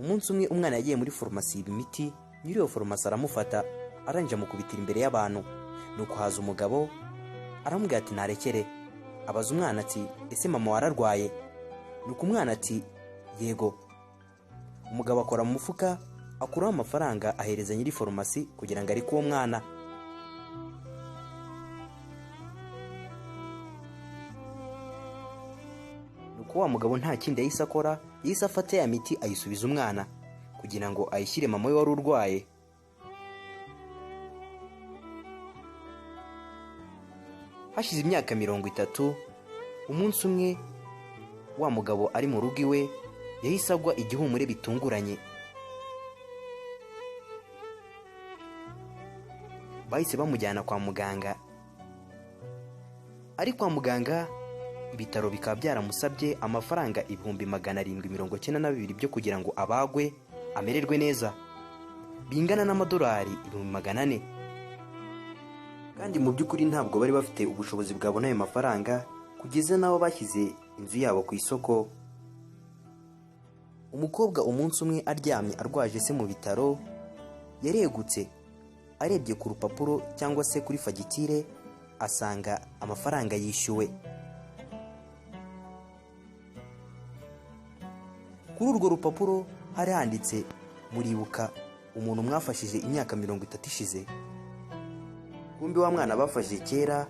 Umunsi umwe umwana yagiye muri farumasi yiba imiti, nyiri iyo farumasi aramufata arangije amukubitira imbere y'abantu. Nuko haza umugabo aramubwira ati narekere. Abaza umwana ati ese mama wararwaye? Nuko umwana ati yego. Umugabo akora mu mufuka akuraho amafaranga ahereza nyiri farumasi kugira ngo areke uwo mwana. Nuko wa mugabo nta kindi yahise akora, yahise afata ya miti ayisubiza umwana kugira ngo ayishyire mama we wari urwaye. Hashize imyaka 30, umunsi umwe wa mugabo ari mu rugo iwe yahise agwa igihumure bitunguranye. Bahise bamujyana kwa muganga. Ari kwa muganga, ibitaro bikaba byaramusabye amafaranga 792 byo kugira ngo abagwe amererwe neza, bingana n'amadolari 400. Kandi mu by'ukuri ntabwo bari bafite ubushobozi bwabona ayo mafaranga, kugeza nabo bashyize inzu yabo ku isoko. Umukobwa umunsi umwe aryamye arwaje se mu bitaro, yaregutse arebye ku rupapuro cyangwa se kuri fagitire asanga amafaranga yishyuwe. Kuri urwo rupapuro hari handitse muribuka umuntu mwafashije imyaka 30 ishize. Kumbi wa mwana bafashije kera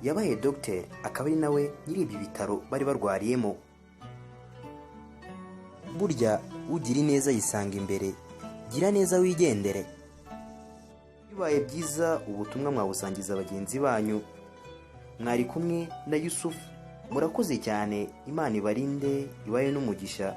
yabaye docteur, akaba ari nawe nyiri ibi bitaro bari barwariyemo. Burya ugira neza yisanga imbere, gira neza wigendere. Bibaye byiza ubutumwa mwabusangiza bagenzi banyu. Mwari kumwe na Yusuf, murakoze cyane. Imana ibarinde, ibaye n'umugisha.